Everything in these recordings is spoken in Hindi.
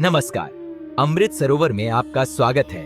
नमस्कार। अमृत सरोवर में आपका स्वागत है।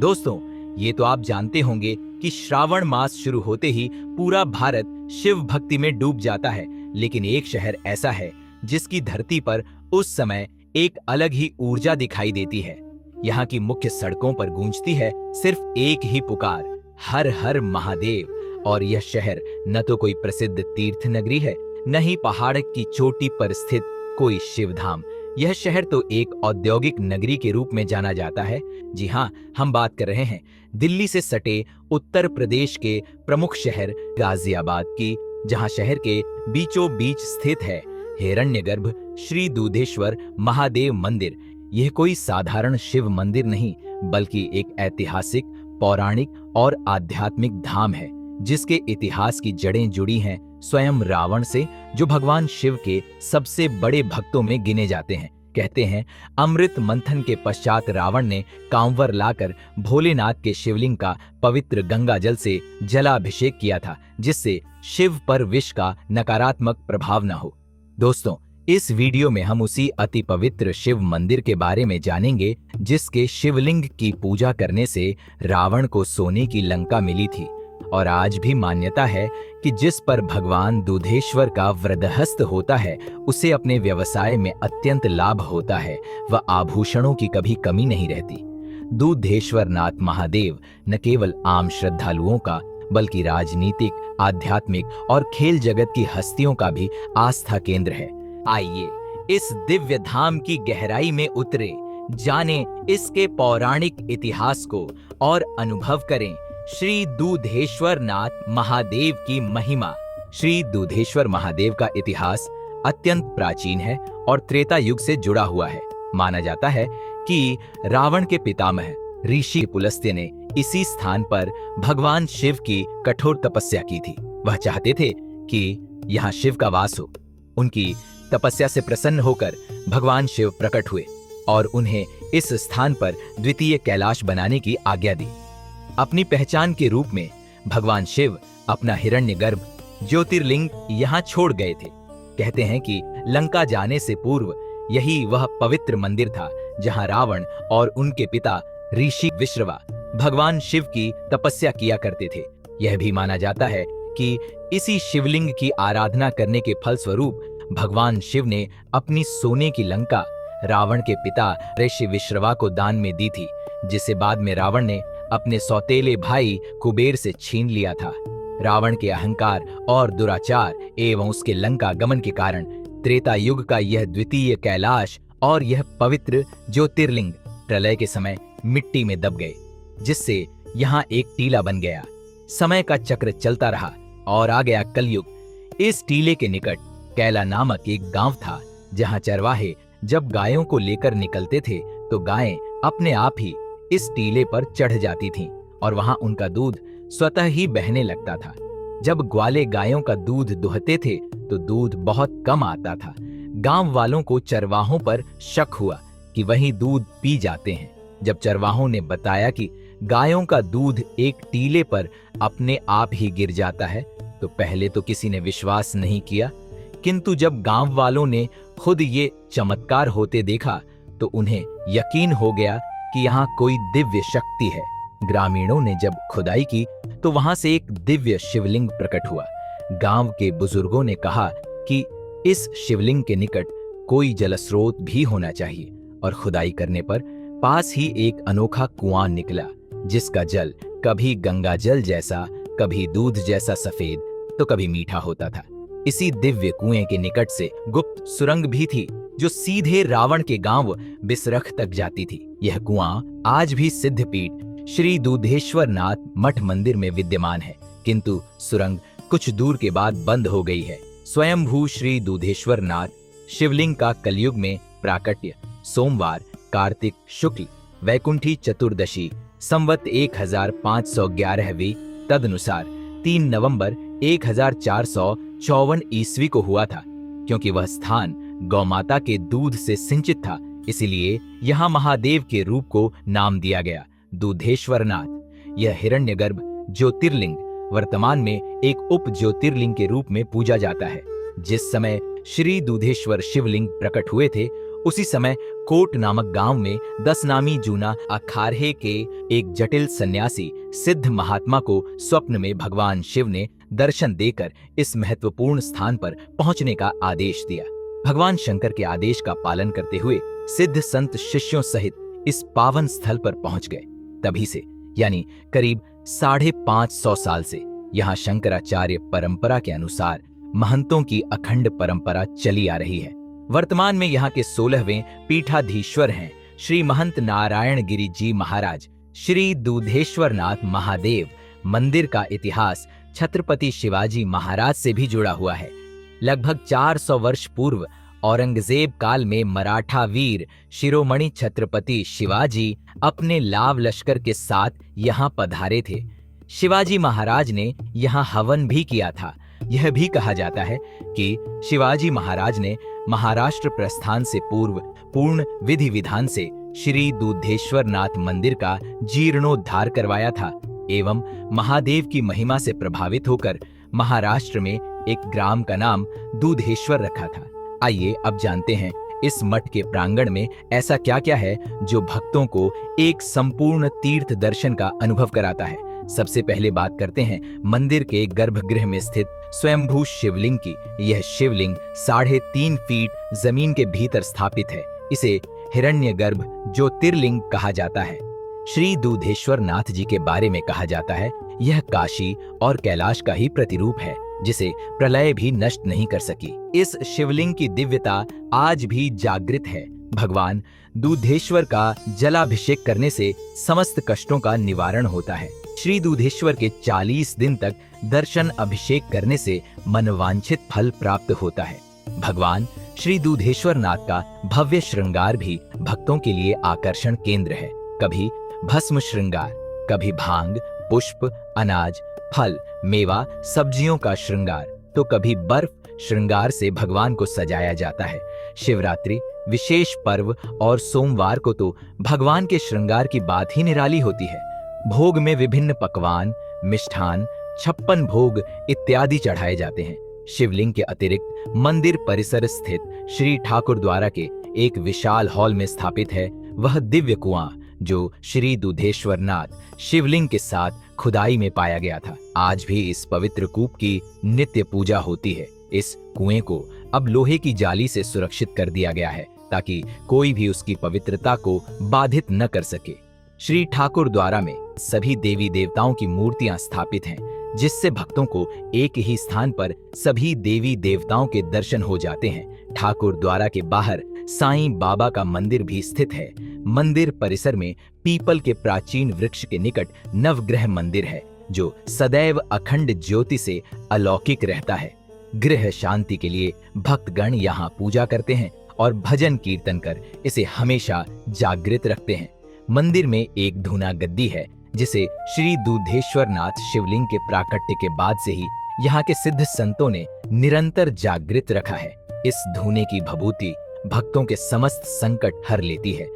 दोस्तों, ये तो आप जानते होंगे कि श्रावण मास शुरू होते ही पूरा भारत शिव भक्ति में डूब जाता है, लेकिन एक शहर ऐसा है जिसकी धरती पर उस समय एक अलग ही ऊर्जा दिखाई देती है। यहाँ की मुख्य सड़कों पर गूंजती है सिर्फ एक ही पुकार, हर हर महादेव। और यह शहर न तो कोई प्रसिद्ध तीर्थ नगरी है, न ही पहाड़ की चोटी पर स्थित कोई शिवधाम। यह शहर तो एक औद्योगिक नगरी के रूप में जाना जाता है। जी हाँ, हम बात कर रहे हैं दिल्ली से सटे उत्तर प्रदेश के प्रमुख शहर गाजियाबाद की, जहाँ शहर के बीचों बीच स्थित है हिरण्यगर्भ श्री दूधेश्वर महादेव मंदिर। यह कोई साधारण शिव मंदिर नहीं, बल्कि एक ऐतिहासिक, पौराणिक और आध्यात्मिक धाम है, जिसके इतिहास की जड़ें जुड़ी हैं स्वयं रावण से, जो भगवान शिव के सबसे बड़े भक्तों में गिने जाते हैं। कहते हैं अमृत मंथन के पश्चात रावण ने कांवर लाकर भोलेनाथ के शिवलिंग का पवित्र गंगा जल से जलाभिषेक किया था, जिससे शिव पर विष का नकारात्मक प्रभाव न हो। दोस्तों, इस वीडियो में हम उसी अति पवित्र शिव मंदिर के बारे में जानेंगे, जिसके शिवलिंग की पूजा करने से रावण को सोने की लंका मिली थी। और आज भी मान्यता है कि जिस पर भगवान दूधेश्वर का वृद्धहस्त होता है, उसे अपने व्यवसाय में अत्यंत लाभ होता है, वह आभूषणों की कभी कमी नहीं रहती। दूधेश्वर नाथ महादेव न केवल आम श्रद्धालुओं का, बल्कि राजनीतिक, आध्यात्मिक और खेल जगत की हस्तियों का भी आस्था केंद्र है। आइए इस दिव्य धाम की गहराई में उतरे, जाने इसके पौराणिक इतिहास को और अनुभव करें श्री दूधेश्वर नाथ महादेव की महिमा। श्री दूधेश्वर महादेव का इतिहास अत्यंत प्राचीन है और त्रेता युग से जुड़ा हुआ है। माना जाता है कि रावण के पितामह ऋषि पुलस्त्य ने इसी स्थान पर भगवान शिव की कठोर तपस्या की थी। वह चाहते थे कि यहाँ शिव का वास हो। उनकी तपस्या से प्रसन्न होकर भगवान शिव प्रकट हुए और उन्हें इस स्थान पर द्वितीय कैलाश बनाने की आज्ञा दी। अपनी पहचान के रूप में भगवान शिव अपना हिरण्यगर्भ ज्योतिर्लिंग यहाँ छोड़ गए थे। कहते हैं कि लंका जाने से पूर्व यही वह पवित्र मंदिर था, जहाँ रावण और उनके पिता ऋषि विश्रवा भगवान शिव की तपस्या किया करते थे। यह भी माना जाता है कि इसी शिवलिंग की आराधना करने के फलस्वरूप भगवान शिव ने अपनी सोने की लंका रावण के पिता ऋषि विश्रवा को दान में दी थी, जिसे बाद में रावण ने अपने सौतेले भाई कुबेर से छीन लिया था। रावण के अहंकार और दुराचार एवं उसके लंका गमन के कारण त्रेता युग का यह द्वितीय कैलाश और यह पवित्र ज्योतिर्लिंग प्रलय के समय मिट्टी में दब गए, जिससे यहाँ एक टीला बन गया। समय का चक्र चलता रहा और आ गया कलयुग। इस टीले के निकट कैला नामक एक गांव था, जहाँ चरवाहे जब गायों को लेकर निकलते थे तो गायें अपने आप ही इस टीले पर चढ़ जाती थीं और वहां उनका दूध स्वतः ही बहने लगता था। जब ग्वाले गायों का दूध दुहते थे तो दूध बहुत कम आता था। गांव वालों को चरवाहों पर शक हुआ कि वही दूध पी जाते हैं। जब चरवाहों ने बताया कि गायों का दूध एक टीले पर अपने आप ही गिर जाता है, तो पहले तो किसी ने विश्वास नहीं किया, किंतु जब गांव वालों ने खुद ये चमत्कार होते देखा तो उन्हें यकीन हो गया कि यहाँ कोई दिव्य शक्ति है। ग्रामीणों ने जब खुदाई की तो वहां से एक दिव्य शिवलिंग प्रकट हुआ। गांव के बुजुर्गों ने कहा कि इस शिवलिंग के निकट कोई जलस्रोत भी होना चाहिए, और खुदाई करने पर पास ही एक अनोखा कुआं निकला, जिसका जल कभी गंगा जल जैसा, कभी दूध जैसा सफेद तो कभी मीठा होता था। इसी दिव्य कुएं के निकट से गुप्त सुरंग भी थी, जो सीधे रावण के गांव बिसरख तक जाती थी। यह कुआं आज भी सिद्धपीठ श्री दूधेश्वर नाथ मठ मंदिर में विद्यमान है, किंतु सुरंग कुछ दूर के बाद बंद हो गई है। स्वयंभू श्री दूधेश्वर नाथ शिवलिंग का कलयुग में प्राकट्य सोमवार कार्तिक शुक्ल वैकुंठी चतुर्दशी संवत 1511वीं तदनुसार 3 नवंबर 1454 ईस्वी को हुआ था। क्योंकि वह स्थान गौमाता के दूध से सिंचित था, इसलिए यहाँ महादेव के रूप को नाम दिया गया दूधेश्वर नाथ। यह हिरण्यगर्भ ज्योतिर्लिंग वर्तमान में एक उप ज्योतिर्लिंग के रूप में पूजा जाता है। जिस समय श्री दूधेश्वर शिवलिंग प्रकट हुए थे, उसी समय कोट नामक गांव में 10 नामी जूना अखाड़े के एक जटिल सन्यासी सिद्ध महात्मा को स्वप्न में भगवान शिव ने दर्शन देकर इस महत्वपूर्ण स्थान पर पहुंचने का आदेश दिया। भगवान शंकर के आदेश का पालन करते हुए सिद्ध संत शिष्यों सहित इस पावन स्थल पर पहुंच गए। तभी से यानी करीब 550 साल से यहाँ शंकराचार्य परंपरा के अनुसार महंतों की अखंड परंपरा चली आ रही है। वर्तमान में यहाँ के 16वें पीठाधीश्वर हैं श्री महंत नारायण गिरी जी महाराज। श्री दूधेश्वर नाथ महादेव मंदिर का इतिहास छत्रपति शिवाजी महाराज से भी जुड़ा हुआ है। लगभग 400 वर्ष पूर्व औरंगजेब काल में मराठा वीर शिरोमणि छत्रपति शिवाजी अपने लाव लश्कर के साथ यहाँ पधारे थे। शिवाजी महाराज ने यहाँ हवन भी किया था। यह भी कहा जाता है कि शिवाजी महाराज ने महाराष्ट्र प्रस्थान से पूर्व पूर्ण विधि विधान से श्री दूधेश्वर नाथ मंदिर का जीर्णोद्धार करवाया था एवं महादेव की महिमा से प्रभावित होकर महाराष्ट्र में एक ग्राम का नाम दूधेश्वर रखा था। आइए अब जानते हैं इस मठ के प्रांगण में ऐसा क्या क्या है जो भक्तों को एक संपूर्ण तीर्थ दर्शन का अनुभव कराता है। सबसे पहले बात करते हैं मंदिर के गर्भगृह में स्थित स्वयंभू शिवलिंग की। यह शिवलिंग 3.5 फीट जमीन के भीतर स्थापित है। इसे हिरण्यगर्भ ज्योतिर्लिंग कहा जाता है। श्री दूधेश्वर नाथ जी के बारे में कहा जाता है यह काशी और कैलाश का ही प्रतिरूप है जिसे प्रलय भी नष्ट नहीं कर सकी। इस शिवलिंग की दिव्यता आज भी जागृत है। भगवान दूधेश्वर का जलाभिषेक करने से समस्त कष्टों का निवारण होता है। श्री दूधेश्वर के 40 दिन तक दर्शन अभिषेक करने से मनवांछित फल प्राप्त होता है। भगवान श्री दूधेश्वर नाथ का भव्य श्रृंगार भी भक्तों के लिए आकर्षण केंद्र है। कभी भस्म श्रृंगार, कभी भांग, पुष्प, अनाज, फल, मेवा, सब्जियों का श्रृंगार, तो कभी बर्फ श्रृंगार से भगवान को सजाया जाता है। शिवरात्रि, विशेष पर्व और सोमवार को तो भगवान के श्रृंगार की बात ही निराली होती है। भोग में विभिन्न पकवान, मिष्ठान, 56 भोग इत्यादि चढ़ाए जाते हैं। शिवलिंग के अतिरिक्त मंदिर परिसर स्थित श्री ठाकुर द्वारा के एक विशाल हॉल में स्थापित है वह दिव्य कुआं जो श्री दूधेश्वर नाथ शिवलिंग के साथ खुदाई में पाया गया था। आज भी इस पवित्र कूप की नित्य पूजा होती है। इस कुएं को अब लोहे की जाली से सुरक्षित कर दिया गया है ताकि कोई भी उसकी पवित्रता को बाधित न कर सके। श्री ठाकुर द्वारा में सभी देवी देवताओं की मूर्तियां स्थापित हैं जिससे भक्तों को एक ही स्थान पर सभी देवी देवताओं के दर्शन हो जाते हैं। ठाकुर द्वारा के बाहर साईं बाबा का मंदिर भी स्थित है। मंदिर परिसर में पीपल के प्राचीन वृक्ष के निकट नवग्रह मंदिर है जो सदैव अखंड ज्योति से अलौकिक रहता है। गृह शांति के लिए भक्तगण यहाँ पूजा करते हैं और भजन कीर्तन कर इसे हमेशा जागृत रखते हैं। मंदिर में एक धूना गद्दी है जिसे श्री दूधेश्वर नाथ शिवलिंग के प्राकट्य के बाद से ही यहाँ के सिद्ध संतों ने निरंतर जागृत रखा है। इस धूने की भभूति भक्तों के समस्त संकट हर लेती है।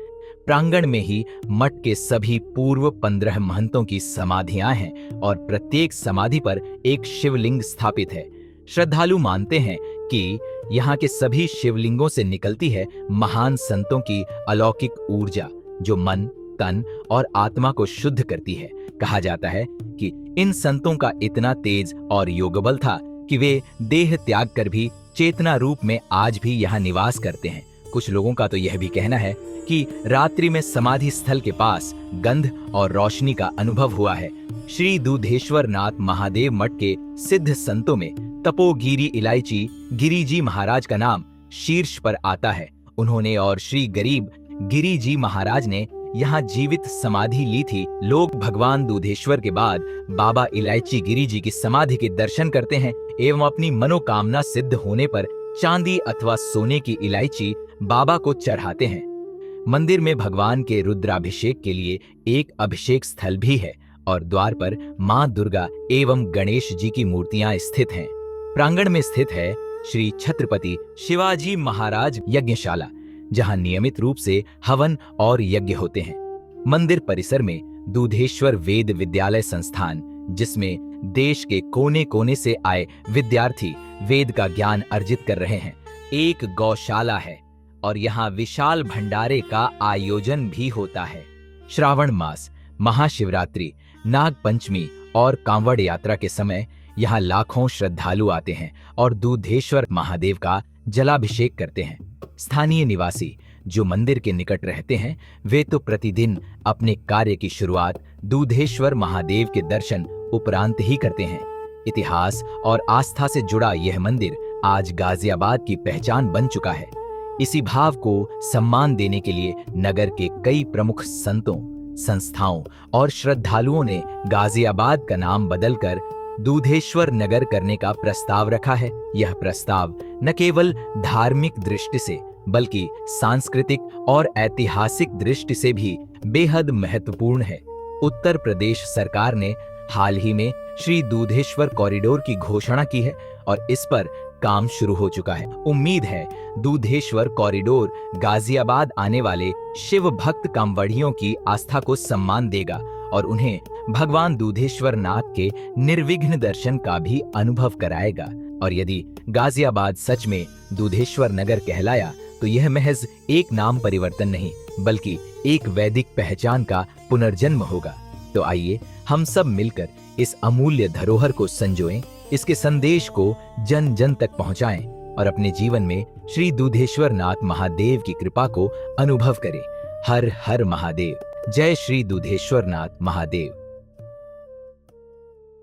प्रांगण में ही मठ के सभी पूर्व 15 महंतों की समाधियां हैं और प्रत्येक समाधि पर एक शिवलिंग स्थापित है। श्रद्धालु मानते हैं कि यहाँ के सभी शिवलिंगों से निकलती है महान संतों की अलौकिक ऊर्जा जो मन, तन और आत्मा को शुद्ध करती है। कहा जाता है कि इन संतों का इतना तेज और योगबल था कि वे देह त्याग कर भी चेतना रूप में आज भी यहाँ निवास करते हैं। कुछ लोगों का तो यह भी कहना है कि रात्रि में समाधि स्थल के पास गंध और रोशनी का अनुभव हुआ है। श्री दूधेश्वर नाथ महादेव मठ के सिद्ध संतों में तपोगिरी इलायची गिरी जी महाराज का नाम शीर्ष पर आता है। उन्होंने और श्री गरीब गिरी जी महाराज ने यहाँ जीवित समाधि ली थी। लोग भगवान दूधेश्वर के बाद बाबा इलायची गिरी जी की समाधि के दर्शन करते हैं एवं अपनी मनोकामना सिद्ध होने पर चांदी अथवा सोने की इलायची बाबा को चढ़ाते हैं। मंदिर में भगवान के रुद्राभिषेक के लिए एक अभिषेक स्थल भी है और द्वार पर मां दुर्गा एवं गणेश जी की मूर्तियां स्थित हैं। प्रांगण में स्थित है श्री छत्रपति शिवाजी महाराज यज्ञशाला जहां नियमित रूप से हवन और यज्ञ होते हैं। मंदिर परिसर में दूधेश्वर वेद विद्यालय संस्थान जिसमें देश के कोने कोने से आए विद्यार्थी वेद का ज्ञान अर्जित कर रहे हैं, एक गौशाला है और यहाँ विशाल भंडारे का आयोजन भी होता है। श्रावण मास, महाशिवरात्रि, नाग पंचमी और कांवड़ यात्रा के समय यहाँ लाखों श्रद्धालु आते हैं और दूधेश्वर महादेव का जलाभिषेक करते हैं। स्थानीय निवासी जो मंदिर के निकट रहते हैं वे तो प्रतिदिन अपने कार्य की शुरुआत दूधेश्वर महादेव के दर्शन उपरांत ही करते हैं। इतिहास और आस्था से जुड़ा यह मंदिर आज गाजियाबाद की पहचान बन चुका है। इसी भाव को सम्मान देने के लिए नगर के कई प्रमुख संतों, संस्थाओं और श्रद्धालुओं ने गाजियाबाद का नाम बदलकर दूधेश्वर नगर करने का प्रस्ताव रखा है। यह प्रस्ताव न केवल धार्मिक दृष्टि से बल्कि सांस्कृतिक और ऐतिहासिक दृष्टि से भी बेहद महत्वपूर्ण है। उत्तर प्रदेश सरकार ने हाल ही में श्री दूधेश्वर कॉरिडोर की घोषणा की है और इस पर काम शुरू हो चुका है। उम्मीद है दूधेश्वर कॉरिडोर गाजियाबाद आने वाले शिव भक्त कांवड़ियों की आस्था को सम्मान देगा और उन्हें भगवान दूधेश्वर नाथ के निर्विघ्न दर्शन का भी अनुभव कराएगा। और यदि गाजियाबाद सच में दूधेश्वर नगर कहलाया तो यह महज एक नाम परिवर्तन नहीं बल्कि एक वैदिक पहचान का पुनर्जन्म होगा। तो आइए हम सब मिलकर इस अमूल्य धरोहर को संजोएं, इसके संदेश को जन जन तक पहुंचाएं और अपने जीवन में श्री दूधेश्वर नाथ महादेव की कृपा को अनुभव करें। हर हर महादेव। जय श्री दूधेश्वर नाथ महादेव।